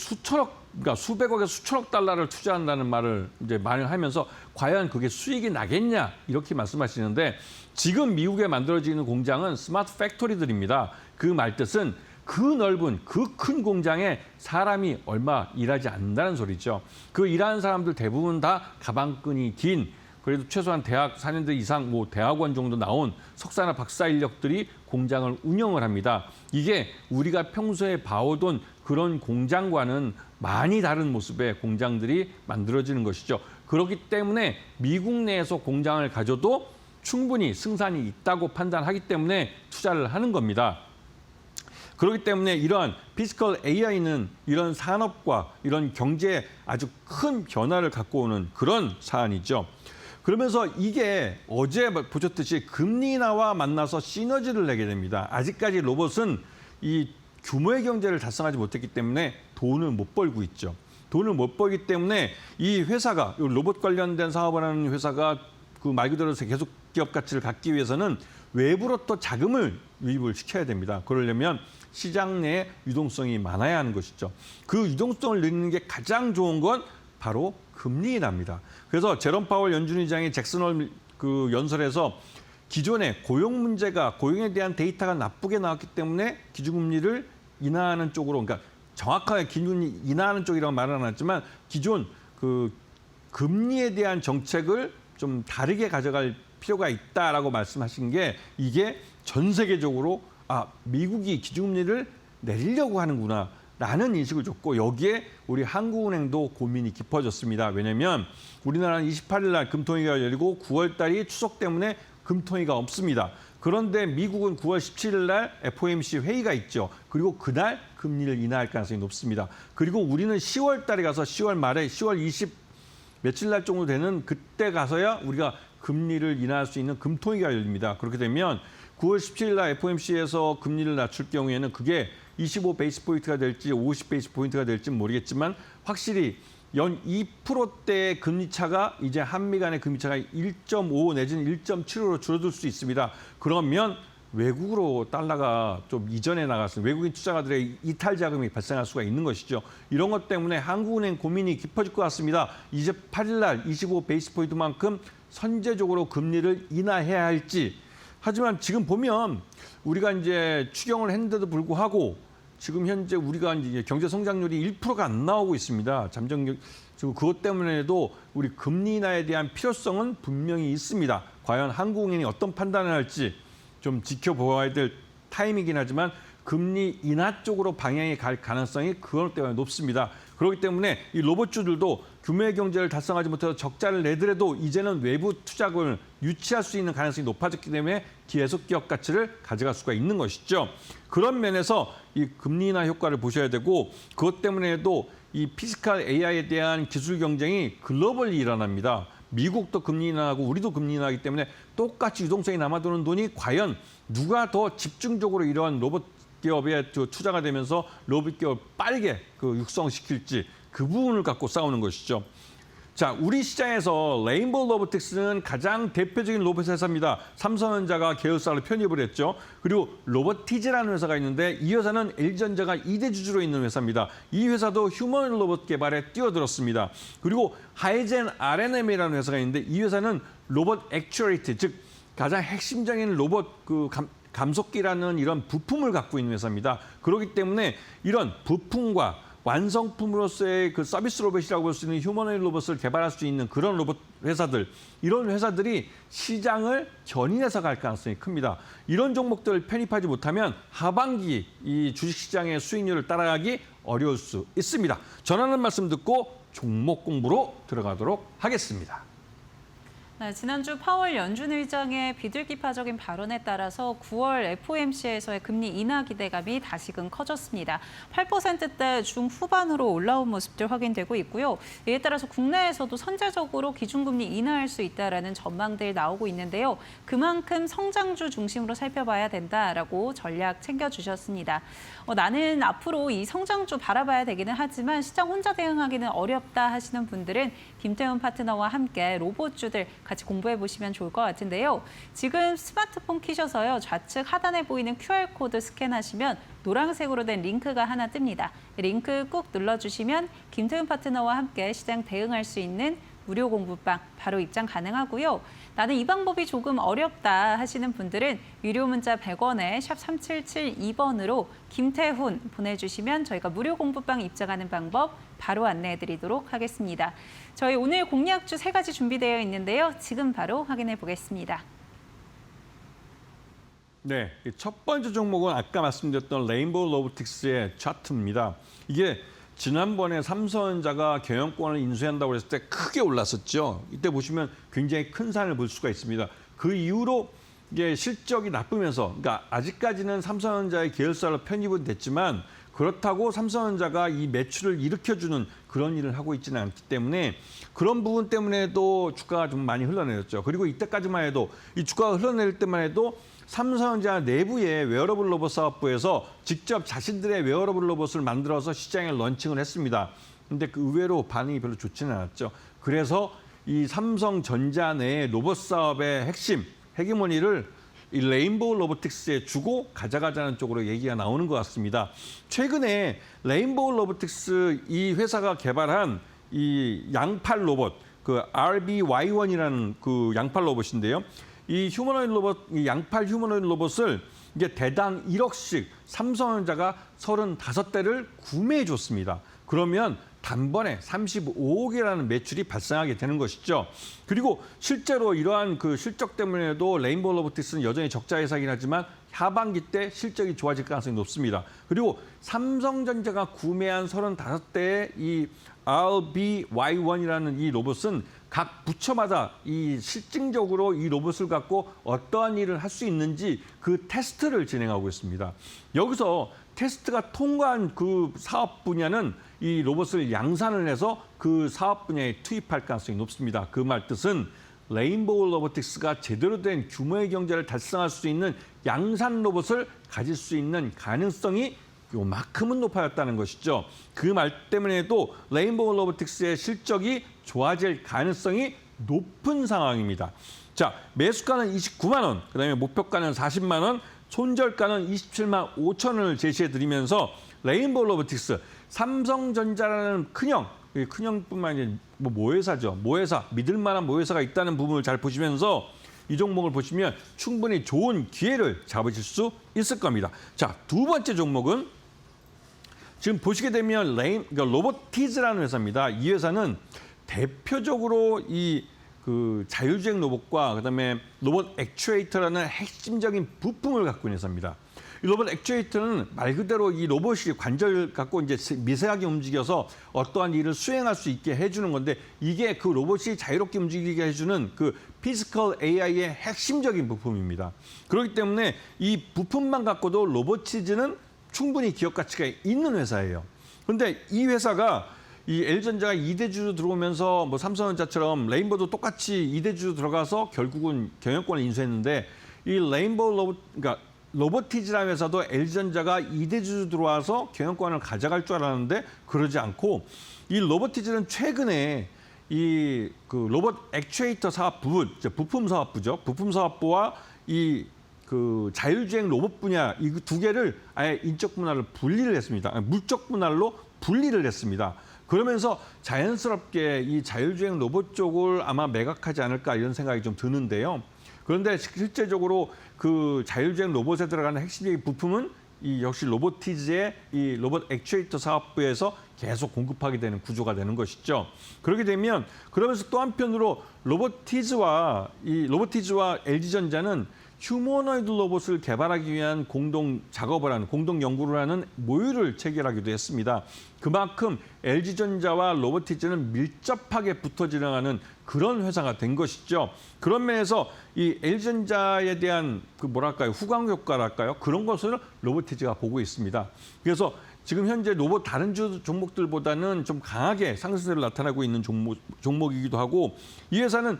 그러니까 수백억에서 수천억 달러를 투자한다는 말을 이제 하면서 과연 그게 수익이 나겠냐 이렇게 말씀하시는데 지금 미국에 만들어지는 공장은 스마트 팩토리들입니다. 그 말뜻은 그 넓은 그 큰 공장에 사람이 얼마 일하지 않는다는 소리죠. 그 일하는 사람들 대부분 다 가방끈이 긴 그래도 최소한 대학 4년제 이상 뭐 대학원 정도 나온 석사나 박사 인력들이 공장을 운영을 합니다. 이게 우리가 평소에 봐오던 그런 공장과는 많이 다른 모습의 공장들이 만들어지는 것이죠. 그렇기 때문에 미국 내에서 공장을 가져도 충분히 승산이 있다고 판단하기 때문에 투자를 하는 겁니다. 그렇기 때문에 이러한 피지컬 AI는 이런 산업과 이런 경제에 아주 큰 변화를 갖고 오는 그런 사안이죠. 그러면서 이게 어제 보셨듯이 금리 인하와 만나서 시너지를 내게 됩니다. 아직까지 로봇은 이 규모의 경제를 달성하지 못했기 때문에 돈을 못 벌고 있죠. 돈을 못 벌기 때문에 이 회사가 로봇 관련된 사업을 하는 회사가 그 말 그대로 계속 기업 가치를 갖기 위해서는 외부로 또 자금을 유입을 시켜야 됩니다. 그러려면 시장 내에 유동성이 많아야 하는 것이죠. 그 유동성을 늘리는 게 가장 좋은 건 바로 금리 인하입니다. 그래서 제롬 파월 연준 의장이 잭슨홀 그 연설에서 기존의 고용 문제가 고용에 대한 데이터가 나쁘게 나왔기 때문에 기준금리를 인하하는 쪽으로 그러니까 정확하게 기준금리 인하하는 쪽이라고 말은 안 했지만 기존 그 금리에 대한 정책을 좀 다르게 가져갈 필요가 있다라고 말씀하신 게 이게 전 세계적으로 미국이 기준금리를 내리려고 하는구나. 라는 인식을 줬고 여기에 우리 한국은행도 고민이 깊어졌습니다. 왜냐하면 우리나라는 28일 날 금통위가 열리고 9월 달이 추석 때문에 금통위가 없습니다. 그런데 미국은 9월 17일 날 FOMC 회의가 있죠. 그리고 그날 금리를 인하할 가능성이 높습니다. 그리고 우리는 10월 달에 가서 10월 말에 10월 20 며칠 날 정도 되는 그때 가서야 우리가 금리를 인하할 수 있는 금통위가 열립니다. 그렇게 되면 9월 17일 날 FOMC에서 금리를 낮출 경우에는 그게 25 베이스 포인트가 될지 50 베이스 포인트가 될지는 모르겠지만 확실히 연 2%대의 금리 차가 이제 한미 간의 금리 차가 1.5 내지는 1.75로 줄어들 수 있습니다. 그러면 외국으로 달러가 좀 이전에 나갔을 외국인 투자가들의 이탈 자금이 발생할 수가 있는 것이죠. 이런 것 때문에 한국은행 고민이 깊어질 것 같습니다. 이제 8일 날 25 베이스 포인트만큼 선제적으로 금리를 인하해야 할지. 하지만 지금 보면 우리가 이제 추경을 했는데도 불구하고 지금 현재 우리가 이제 경제 성장률이 1%가 안 나오고 있습니다. 잠정 지금 그것 때문에도 우리 금리 인하에 대한 필요성은 분명히 있습니다. 과연 한국은행이 어떤 판단을 할지 좀 지켜보아야 될 타임이긴 하지만 금리 인하 쪽으로 방향이 갈 가능성이 그것 때문에 높습니다. 그렇기 때문에 이 로봇주들도 규모의 경제를 달성하지 못해서 적자를 내더라도 이제는 외부 투자금을 유치할 수 있는 가능성이 높아졌기 때문에 계속 기업 가치를 가져갈 수가 있는 것이죠. 그런 면에서 이 금리 인하 효과를 보셔야 되고 그것 때문에도 이 피지컬 AI에 대한 기술 경쟁이 글로벌리 일어납니다. 미국도 금리 인하하고 우리도 금리 인하하기 때문에 똑같이 유동성이 남아도는 돈이 과연 누가 더 집중적으로 이러한 로봇 기업에 투자가 되면서 로봇 기업을 빠르게 육성시킬지 그 부분을 갖고 싸우는 것이죠. 자, 우리 시장에서 레인보우 로보틱스는 가장 대표적인 로봇 회사입니다. 삼성전자가 계열사로 편입을 했죠. 그리고 로보티즈라는 회사가 있는데 이 회사는 LG전자가 2대 주주로 있는 회사입니다. 이 회사도 휴머노이드 로봇 개발에 뛰어들었습니다. 그리고 하이젠 R&M이라는 회사가 있는데 이 회사는 로봇 액추에이터, 즉 가장 핵심적인 로봇 감속기라는 이런 부품을 갖고 있는 회사입니다. 그렇기 때문에 이런 부품과 완성품으로서의 그 서비스 로봇이라고 볼 수 있는 휴머노이드 로봇을 개발할 수 있는 그런 로봇 회사들, 이런 회사들이 시장을 견인해서 갈 가능성이 큽니다. 이런 종목들을 편입하지 못하면 하반기 이 주식시장의 수익률을 따라가기 어려울 수 있습니다. 전하는 말씀 듣고 종목 공부로 들어가도록 하겠습니다. 네, 지난주 파월 연준 의장의 비둘기파적인 발언에 따라서 9월 FOMC에서의 금리 인하 기대감이 다시금 커졌습니다. 8%대 중후반으로 올라온 모습들 확인되고 있고요. 이에 따라서 국내에서도 선제적으로 기준금리 인하할 수 있다라는 전망들 나오고 있는데요. 그만큼 성장주 중심으로 살펴봐야 된다라고 전략 챙겨주셨습니다. 나는 앞으로 이 성장주 바라봐야 되기는 하지만 시장 혼자 대응하기는 어렵다 하시는 분들은 김태훈 파트너와 함께 로봇주들 같이 공부해 보시면 좋을 것 같은데요. 지금 스마트폰 키셔서요. 좌측 하단에 보이는 QR코드 스캔하시면 노란색으로 된 링크가 하나 뜹니다. 링크 꾹 눌러주시면 김태훈 파트너와 함께 시장 대응할 수 있는 무료 공부방 바로 입장 가능하고요. 나는 이 방법이 조금 어렵다 하시는 분들은 유료 문자 100원에 샵 3772번으로 김태훈 보내주시면 저희가 무료 공부방 입장하는 방법 바로 안내해드리도록 하겠습니다. 저희 오늘 공략주 3가지 준비되어 있는데요. 지금 바로 확인해 보겠습니다. 네, 첫 번째 종목은 아까 말씀드렸던 레인보우 로보틱스의 차트입니다. 이게 지난번에 삼성전자가 경영권을 인수한다고 했을 때 크게 올랐었죠. 이때 보시면 굉장히 큰 산을 볼 수가 있습니다. 그 이후로 이게 실적이 나쁘면서, 그러니까 아직까지는 삼성전자의 계열사로 편입은 됐지만 그렇다고 삼성전자가 이 매출을 일으켜주는 그런 일을 하고 있지는 않기 때문에 그런 부분 때문에도 주가가 좀 많이 흘러내렸죠. 그리고 이때까지만 해도 이 주가가 흘러내릴 때만 해도 삼성전자 내부의 웨어러블 로봇 사업부에서 직접 자신들의 웨어러블 로봇을 만들어서 시장에 런칭을 했습니다. 근데 그 의외로 반응이 별로 좋지는 않았죠. 그래서 이 삼성전자 내 로봇 사업의 핵심, 헤게모니를 이 레인보우 로보틱스에 주고 가져가자는 쪽으로 얘기가 나오는 것 같습니다. 최근에 레인보우 로보틱스 이 회사가 개발한 이 양팔 로봇, 그 RBY1이라는 그 양팔 로봇인데요. 이 휴머노이드 로봇, 이 양팔 휴머노이드 로봇을 이게 대당 1억씩 삼성전자가 35대를 구매해 줬습니다. 그러면 단번에 35억이라는 매출이 발생하게 되는 것이죠. 그리고 실제로 이러한 그 실적 때문에도 레인보우 로보틱스는 여전히 적자 회사이긴 하지만 하반기 때 실적이 좋아질 가능성이 높습니다. 그리고 삼성전자가 구매한 35대의 이 RBY1이라는 이 로봇은 각 부처마다 이 실증적으로 이 로봇을 갖고 어떠한 일을 할 수 있는지 그 테스트를 진행하고 있습니다. 여기서 테스트가 통과한 그 사업 분야는 이 로봇을 양산을 해서 그 사업 분야에 투입할 가능성이 높습니다. 그 말 뜻은 레인보우 로보틱스가 제대로 된 규모의 경제를 달성할 수 있는 양산 로봇을 가질 수 있는 가능성이 요만큼은 높아졌다는 것이죠. 그 말 때문에도 레인보우 로보틱스의 실적이 좋아질 가능성이 높은 상황입니다. 자, 매수가는 29만 원, 그다음에 목표가는 40만 원, 손절가는 27만 5천 원을 제시해드리면서 레인보우 로보틱스, 삼성전자라는 큰형뿐만 아니라 모회사죠. 모회사, 믿을 만한 모회사가 있다는 부분을 잘 보시면서 이 종목을 보시면 충분히 좋은 기회를 잡으실 수 있을 겁니다. 자, 두 번째 종목은 지금 보시게 되면 그러니까 로보티즈라는 회사입니다. 이 회사는 대표적으로 그 자율주행 로봇과 그다음에 로봇 액추에이터라는 핵심적인 부품을 갖고 있는 회사입니다. 이 로봇 액추에이터는 말 그대로 이 로봇이 관절을 갖고 이제 미세하게 움직여서 어떠한 일을 수행할 수 있게 해주는 건데 이게 그 로봇이 자유롭게 움직이게 해주는 그 피지컬 AI의 핵심적인 부품입니다. 그렇기 때문에 이 부품만 갖고도 로보티즈는 충분히 기업 가치가 있는 회사예요. 그런데 이 회사가 이 LG전자가 2대주로 들어오면서 뭐 삼성전자처럼 레인보우도 똑같이 2대주로 들어가서 결국은 경영권을 인수했는데 이 레인보우 그러니까 로보티즈라는 회사도 LG전자가 2대주로 들어와서 경영권을 가져갈 줄 알았는데 그러지 않고 이 로보티즈는 최근에 이 그 로봇 액추에이터 사업부, 부품 사업부죠. 부품 사업부와 이 그 자율주행 로봇 분야 이 두 개를 아예 인적 분할을 분리를 했습니다. 물적 분할로 분리를 했습니다. 그러면서 자연스럽게 이 자율주행 로봇 쪽을 아마 매각하지 않을까 이런 생각이 좀 드는데요. 그런데 실제적으로 그 자율주행 로봇에 들어가는 핵심적인 부품은 이 역시 로보티즈의 이 로봇 액추에이터 사업부에서 계속 공급하게 되는 구조가 되는 것이죠. 그렇게 되면 그러면서 또 한편으로 로보티즈와 LG전자는 휴머노이드 로봇을 개발하기 위한 공동 작업을 하는, 공동 연구를 하는 모유를 체결하기도 했습니다. 그만큼 LG전자와 로보티즈는 밀접하게 붙어 지나가는 그런 회사가 된 것이죠. 그런 면에서 이 LG전자에 대한 그 뭐랄까요, 후광 효과랄까요? 그런 것을 로보티즈가 보고 있습니다. 그래서 지금 현재 로봇 다른 종목들보다는 좀 강하게 상승세를 나타나고 있는 종목이기도 하고, 이 회사는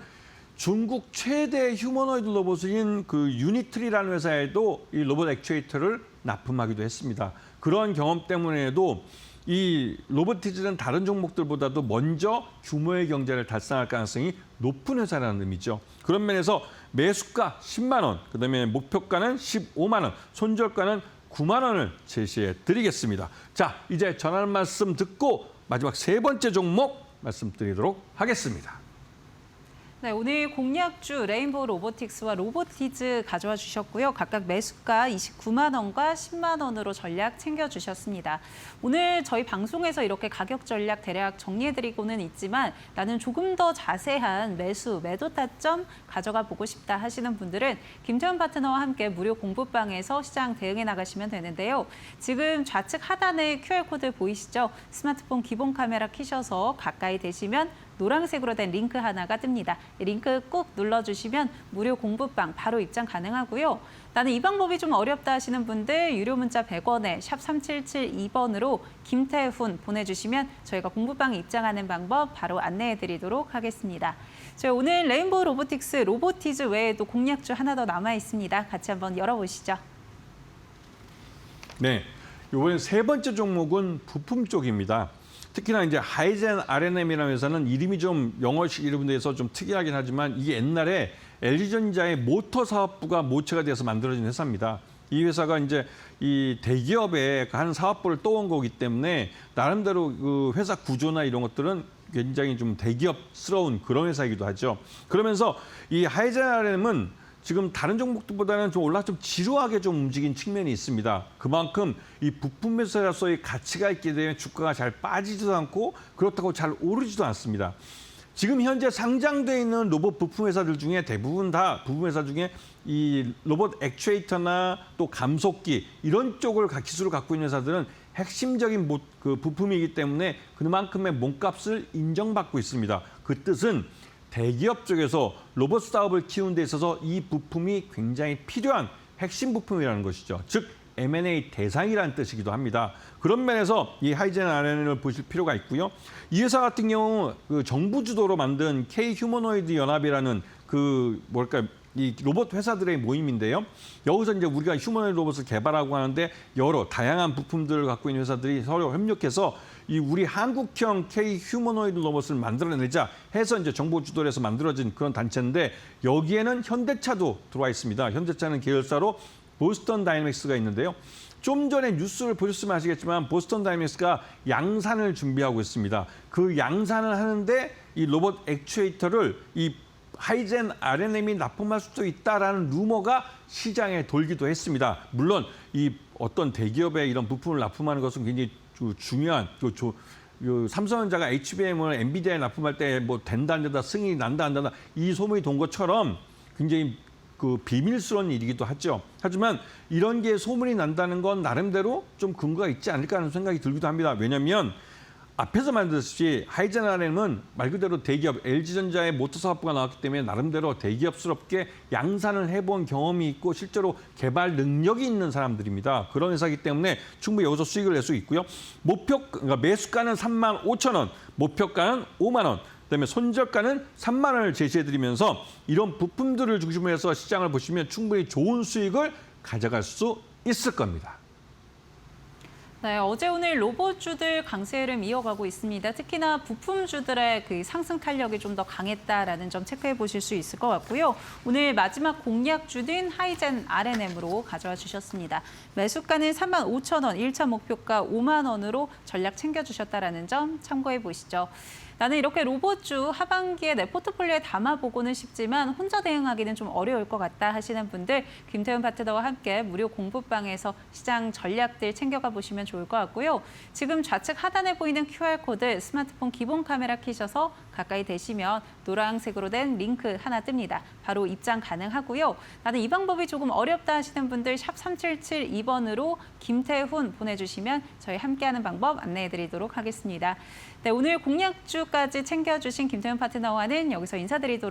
중국 최대 휴머노이드 로봇인 그 유니트리라는 회사에도 이 로봇 액추에이터를 납품하기도 했습니다. 그런 경험 때문에도 이 로보티즈는 다른 종목들보다도 먼저 규모의 경제를 달성할 가능성이 높은 회사라는 의미죠. 그런 면에서 매수가 10만 원, 그다음에 목표가는 15만 원, 손절가는 9만 원을 제시해 드리겠습니다. 자, 이제 전하는 말씀 듣고 마지막 세 번째 종목 말씀드리도록 하겠습니다. 네, 오늘 공략주 레인보우 로보틱스와 로보티즈 가져와 주셨고요. 각각 매수가 29만 원과 10만 원으로 전략 챙겨주셨습니다. 오늘 저희 방송에서 이렇게 가격 전략 대략 정리해드리고는 있지만 나는 조금 더 자세한 매도 타점 가져가 보고 싶다 하시는 분들은 김태훈 파트너와 함께 무료 공부방에서 시장 대응해 나가시면 되는데요. 지금 좌측 하단에 QR코드 보이시죠? 스마트폰 기본 카메라 켜셔서 가까이 대시면 노란색으로 된 링크 하나가 뜹니다. 이 링크 꾹 눌러주시면 무료 공부방 바로 입장 가능하고요. 나는 이 방법이 좀 어렵다 하시는 분들 유료 문자 100원에 샵 3772번으로 김태훈 보내주시면 저희가 공부방에 입장하는 방법 바로 안내해드리도록 하겠습니다. 저희 오늘 레인보우 로보틱스, 로보티즈 외에도 공략주 하나 더 남아 있습니다. 같이 한번 열어보시죠. 네, 이번엔 세 번째 종목은 부품 쪽입니다. 특히나 이제 하이젠 R&M이라는 회사는 이름이 좀 영어식 이름에서 좀 특이하긴 하지만 이게 옛날에 LG전자의 모터 사업부가 모체가 돼서 만들어진 회사입니다. 이 회사가 이제 이 대기업의 한 사업부를 떠온 거기 때문에 나름대로 그 회사 구조나 이런 것들은 굉장히 좀 대기업스러운 그런 회사이기도 하죠. 그러면서 이 하이젠 R&M은 지금 다른 종목들보다는 좀 지루하게 좀 움직인 측면이 있습니다. 그만큼 이 부품 회사로서의 가치가 있게 되면 주가가 잘 빠지지도 않고 그렇다고 잘 오르지도 않습니다. 지금 현재 상장돼 있는 로봇 부품 회사들 중에 대부분 다 부품 회사 중에 이 로봇 액추에이터나 또 감속기 이런 쪽을 기술을 갖고 있는 회사들은 핵심적인 그 부품이기 때문에 그만큼의 몸값을 인정받고 있습니다. 그 뜻은 대기업 쪽에서 로봇 사업을 키우는 데 있어서 이 부품이 굉장히 필요한 핵심 부품이라는 것이죠. 즉 M&A 대상이라는 뜻이기도 합니다. 그런 면에서 이 하이젠 R&M을 보실 필요가 있고요. 이 회사 같은 경우 그 정부 주도로 만든 K 휴머노이드 연합이라는 이 로봇 회사들의 모임인데요. 여기서 이제 우리가 휴머노이드 로봇을 개발하고 하는데 여러 다양한 부품들을 갖고 있는 회사들이 서로 협력해서 이 우리 한국형 K 휴머노이드 로봇을 만들어내자 해서 이제 정부 주도로 해서 만들어진 그런 단체인데 여기에는 현대차도 들어와 있습니다. 현대차는 계열사로 보스턴 다이내믹스가 있는데요. 좀 전에 뉴스를 보셨으면 아시겠지만 보스턴 다이내믹스가 양산을 준비하고 있습니다. 그 양산을 하는데 이 로봇 액추에이터를 이 하이젠 R&M이 납품할 수도 있다라는 루머가 시장에 돌기도 했습니다. 물론 이 어떤 대기업의 이런 부품을 납품하는 것은 굉장히 중요한 삼성전자가 HBM을 엔비디아에 납품할 때 뭐 된다 안 된다 승인이 난다 안 난다 이 소문이 돈 것처럼 굉장히 그 비밀스러운 일이기도 하죠. 하지만 이런 게 소문이 난다는 건 나름대로 좀 근거가 있지 않을까 하는 생각이 들기도 합니다. 왜냐하면 앞에서 말했듯이 하이젠 R&M은 말 그대로 대기업 LG전자의 모터 사업부가 나왔기 때문에 나름대로 대기업스럽게 양산을 해본 경험이 있고 실제로 개발 능력이 있는 사람들입니다. 그런 회사이기 때문에 충분히 여기서 수익을 낼 수 있고요. 그러니까 매수가는 3만 5천 원, 목표가는 5만 원, 그다음에 손절가는 3만 원을 제시해드리면서 이런 부품들을 중심으로 해서 시장을 보시면 충분히 좋은 수익을 가져갈 수 있을 겁니다. 네, 어제 오늘 로봇주들 강세 흐름 이어가고 있습니다. 특히나 부품주들의 그 상승 탄력이 좀 더 강했다라는 점 체크해 보실 수 있을 것 같고요. 오늘 마지막 공략주는 하이젠 R&M으로 가져와 주셨습니다. 매수가는 3만 5천 원, 1차 목표가 5만 원으로 전략 챙겨주셨다라는 점 참고해 보시죠. 나는 이렇게 로봇주 하반기에 내 포트폴리오에 담아보고는 싶지만 혼자 대응하기는 좀 어려울 것 같다 하시는 분들 김태훈 파트너와 함께 무료 공부방에서 시장 전략들 챙겨가 보시면 좋을 것 같고요. 지금 좌측 하단에 보이는 QR코드 스마트폰 기본 카메라 켜셔서 가까이 대시면 노란색으로 된 링크 하나 뜹니다. 바로 입장 가능하고요. 나는 이 방법이 조금 어렵다 하시는 분들 샵 3772번으로 김태훈 보내주시면 저희 함께하는 방법 안내해드리도록 하겠습니다. 네, 오늘 공략주까지 챙겨주신 김태훈 파트너와는 여기서 인사드리도록